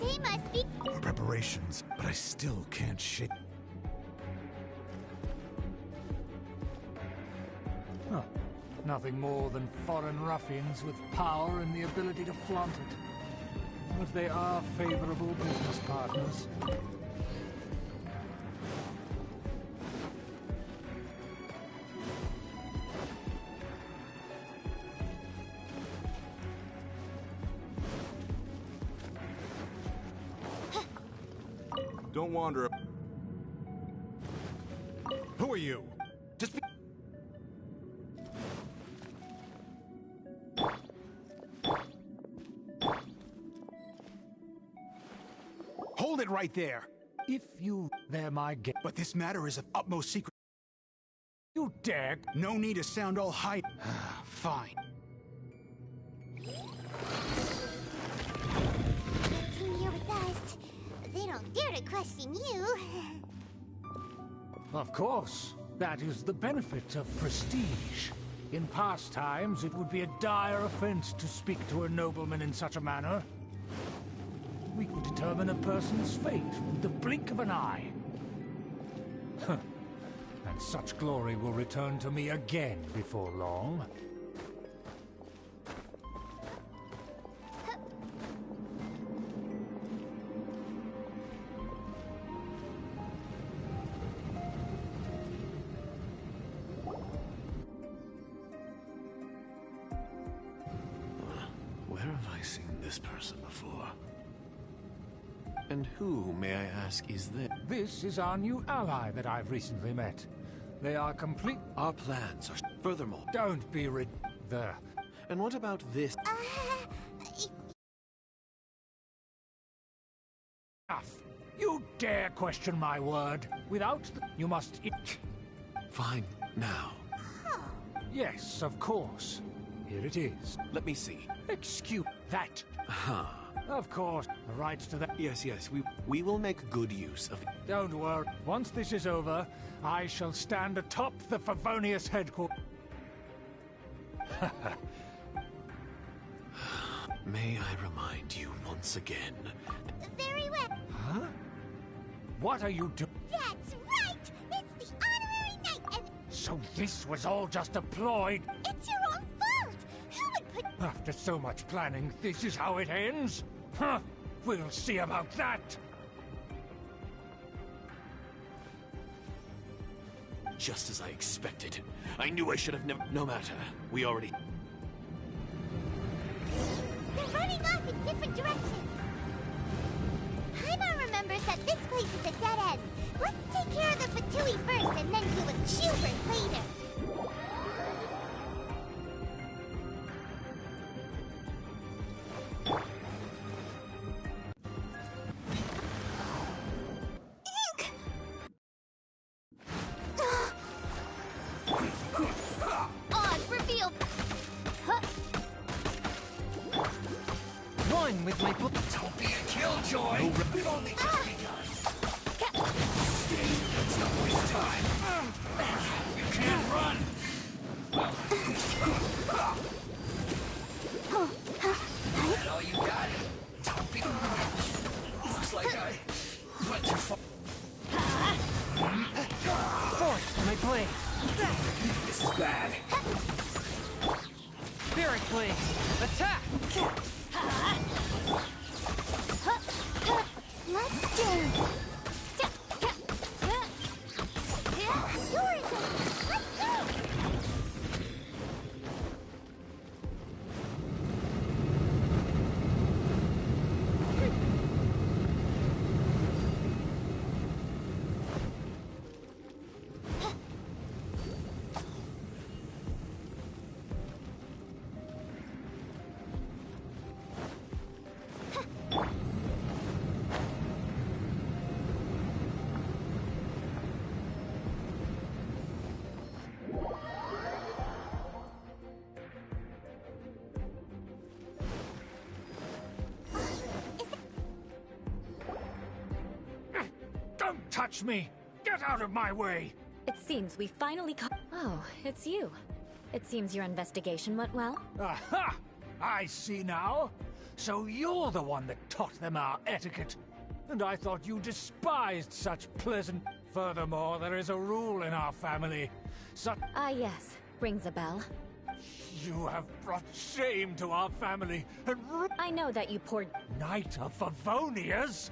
They must be... Preparations, but I still can't shake... Huh. Nothing more than foreign ruffians with power and the ability to flaunt it. But they are favorable business partners. Don't wander. Who are you? Just be... Hold it right there. If you... They're my guest. But this matter is of utmost secret. You dare... No need to sound all high. Fine. Come here with us. They don't dare to question you. Of course. That is the benefit of prestige. In past times, it would be a dire offense to speak to a nobleman in such a manner. We can determine a person's fate with the blink of an eye. And such glory will return to me again before long. Where have I seen this person before? And who, may I ask, is this? This is our new ally that I've recently met. They are complete... Our plans are... Furthermore... Don't be there. And what about this? You dare question my word? Without the... You must... Fine. Now. Yes, of course. Here it is. Let me see. Excuse that. Of course. The rights to that... Yes, we will make good use of it. Don't worry. Once this is over, I shall stand atop the Favonius headquarters. May I remind you once again... Very well. Huh? What are you doing? That's right! It's the honorary knight and... So this was all just a ploy? It's your own fault! Who would put... After so much planning, this is how it ends? Huh? We'll see about that! Just as I expected. I knew I should have never... No matter. We already... They're running off in different directions. Paimon remembers that this place is a dead end. Let's take care of the Fatui first and then deal with Schubert later. With my book. Don't be a killjoy. No, we've only just begun. Stay. Let's not waste time. You can't run. That all you got? Don't be. Looks like I went too far. Force my blade. This is bad. Spirit blade. Attack. Let's dance! Let's go! Touch me! Get out of my way! It seems we finally caught... Oh, it's you. It seems your investigation went well. Aha! I see now. So you're the one that taught them our etiquette. And I thought you despised such pleasant... Furthermore, there is a rule in our family. Ah, yes. Rings a bell. You have brought shame to our family and... I know that you poured... Knight of Favonius?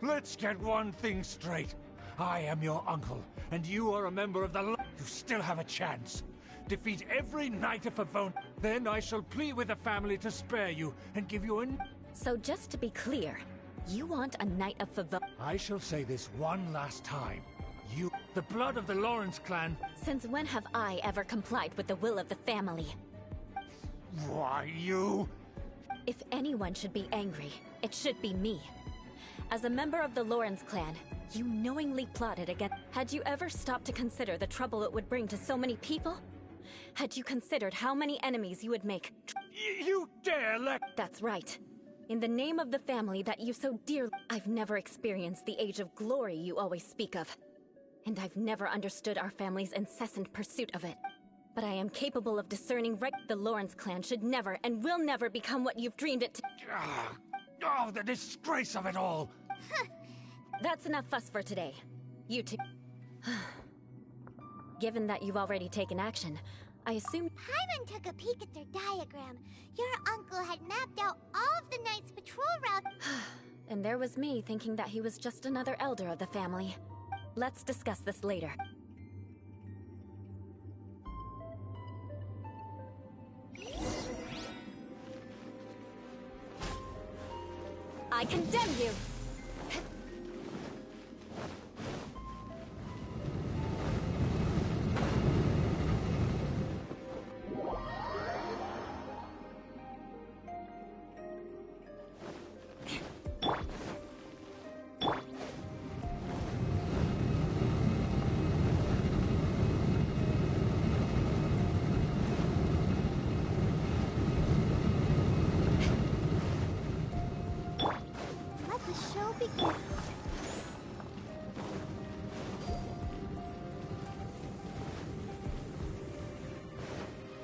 Let's get one thing straight. I am your uncle, and you are a member of the... You still have a chance. Defeat every Knight of Favonius. Then I shall plead with the family to spare you and give you an... So just to be clear, you want a Knight of Favonius? I shall say this one last time. You, the blood of the Lawrence clan... Since when have I ever complied with the will of the family? Why, you... If anyone should be angry, it should be me. As a member of the Lawrence clan, you knowingly plotted against... Had you ever stopped to consider the trouble it would bring to so many people? Had you considered how many enemies you would make? You dare let... That's right. In the name of the family that you so dearly... I've never experienced the age of glory you always speak of. And I've never understood our family's incessant pursuit of it. But I am capable of discerning right... The Lawrence clan should never and will never become what you've dreamed it to... Oh, the disgrace of it all! That's enough fuss for today. You two... Given that you've already taken action, I assume... Paimon took a peek at their diagram. Your uncle had mapped out all of the Knight's patrol routes. And there was me thinking that he was just another elder of the family. Let's discuss this later. I condemn you!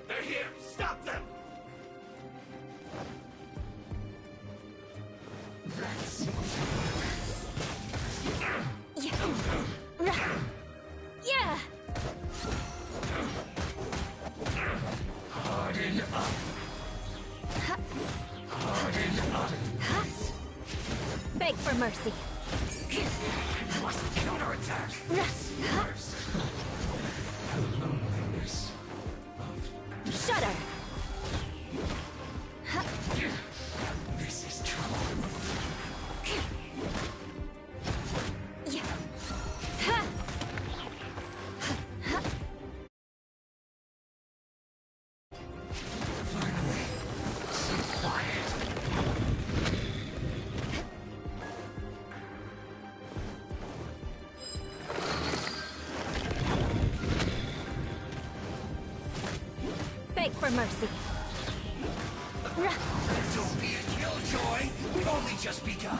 They're here! Stop them! Yeah! Harden up! Harden up! Beg for mercy. You must counterattack! First. The loneliness of... Shudder! This is trouble. Finally, sit quiet. Beg for mercy. Don't be a killjoy. We've only just begun.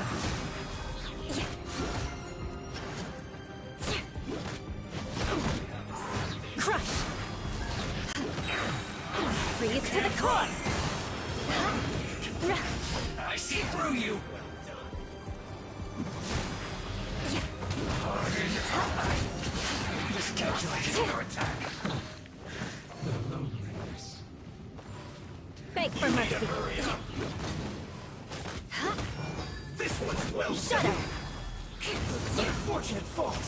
Crush! Freeze to the core! I see through you. Harden up. Miscalculated your attack. The loneliness. Beg for mercy. Hurry up. This one's well Shudder! Unfortunate fault.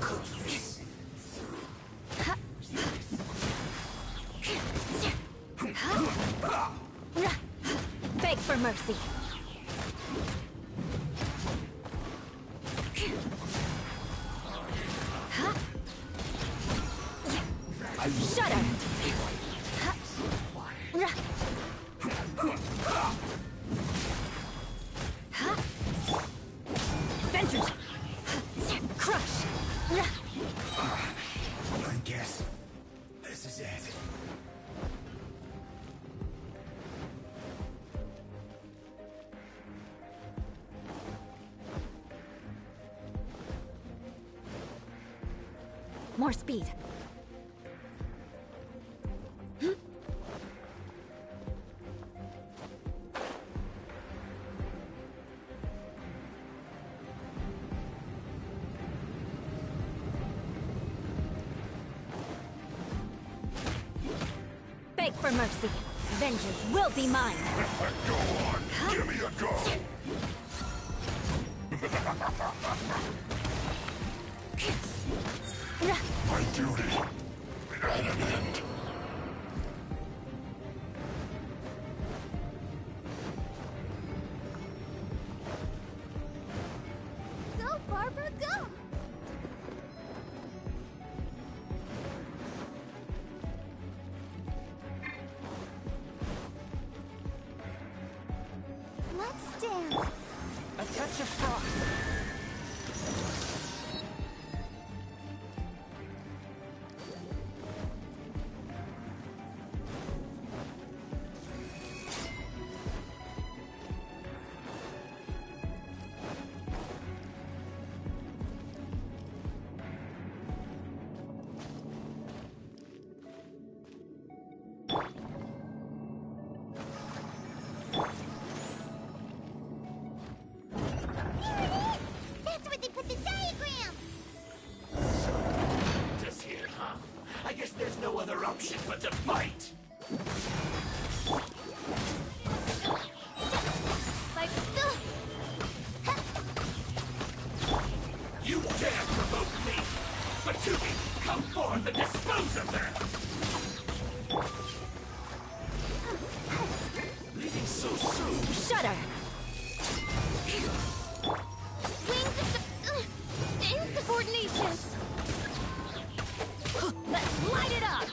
Cookies. Beg for mercy. Shudder! Vengeance! Crush! I guess this is it. More speed. Beg for mercy. Vengeance will be mine. Go on. Give me a go. My duty at an end. Go, Barbara, go! Let's dance. A touch of frost. That's where they put the diagram. Just here, huh? I guess there's no other option but to fight. Like, You dare provoke me! VenTiuM, come forth and dispose of them! Leaving so soon? Shudder! Wings of insubordination. Let's light it up!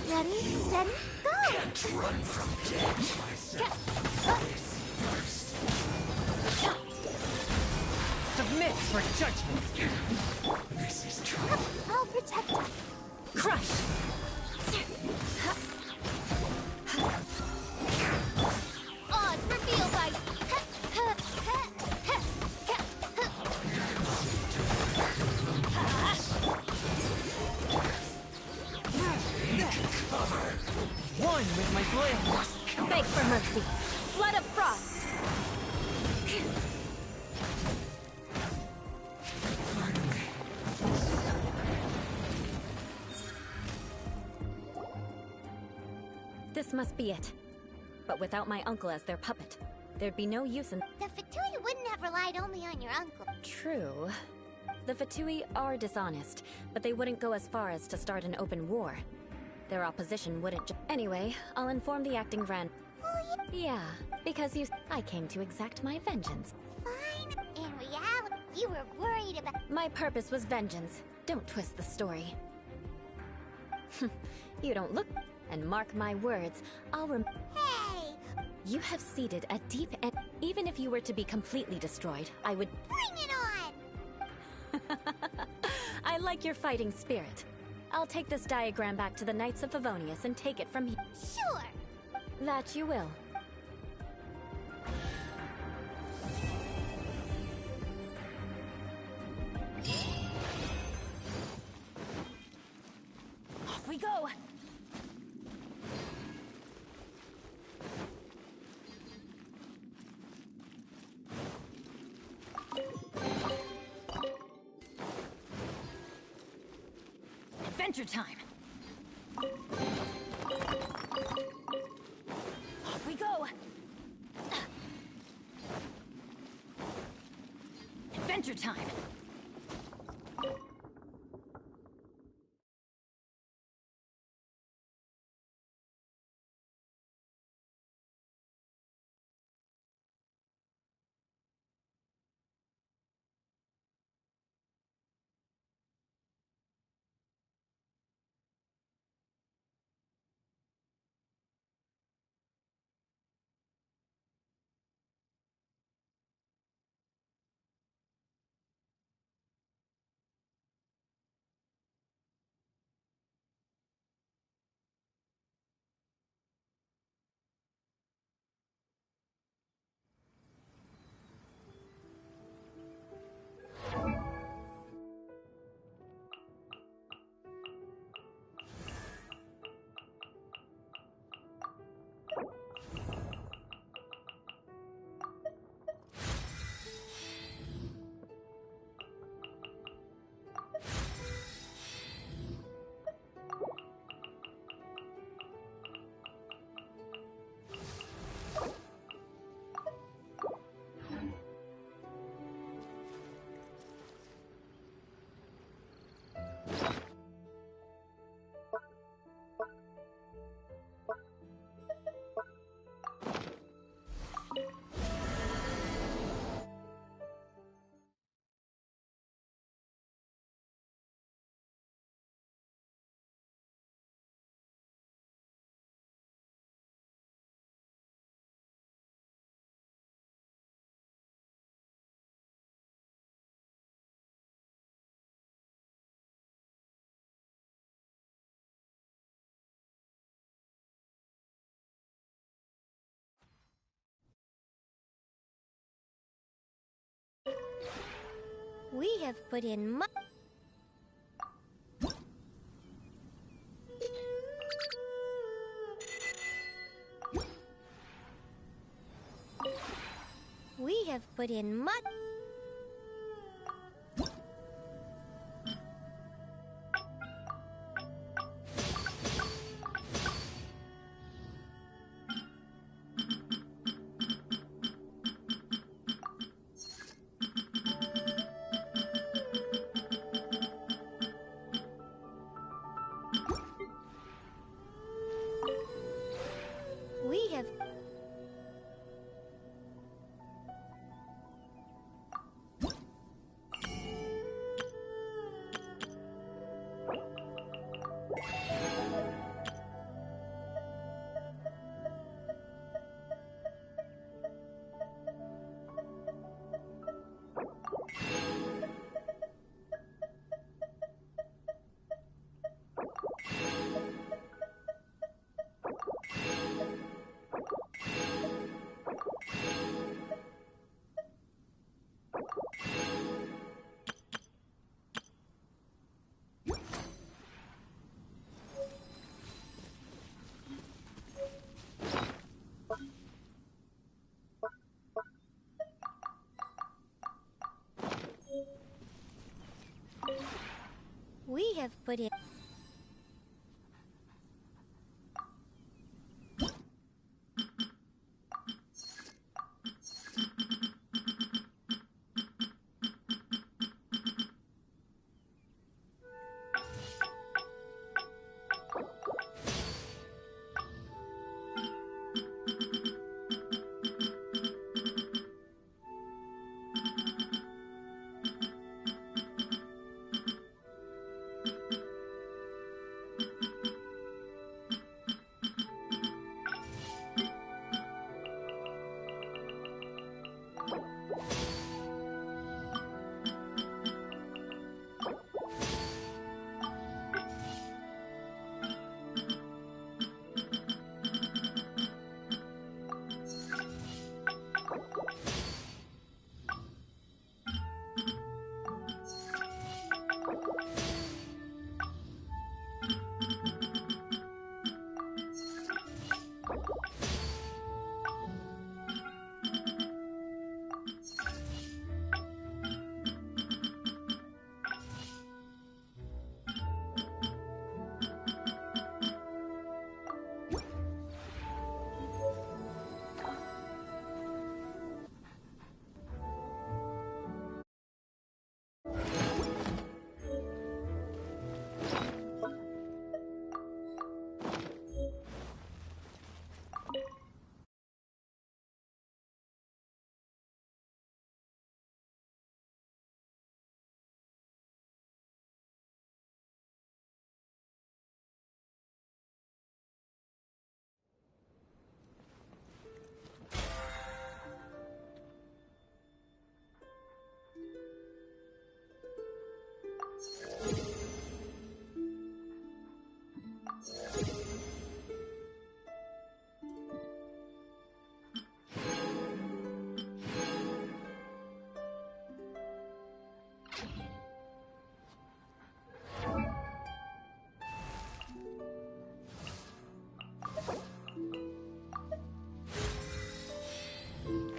ready, steady, go. Can't run from death myself. Submit for judgment. This is true. I'll protect you. Crush! Odds reveal by One with my blade. Beg for mercy. Flood of frost. This must be it. But without my uncle as their puppet, there'd be no use in... The VenTiuM wouldn't have relied only on your uncle. True. The VenTiuM are dishonest, but they wouldn't go as far as to start an open war. Their opposition wouldn't Anyway, I'll inform the acting grand... Yeah, because I came to exact my vengeance. Fine. In reality, you were worried about... My purpose was vengeance. Don't twist the story. You don't look... And mark my words, I'll Hey! You have seeded a deep end. Even if you were to be completely destroyed, I would... Bring it on! I like your fighting spirit. I'll take this diagram back to the Knights of Favonius and take it from here. Sure! That you will. Off we go! Adventure time! Off we go! Adventure time! We have put in much. We have put in much. We have. We have put in.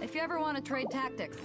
If you ever want to trade tactics,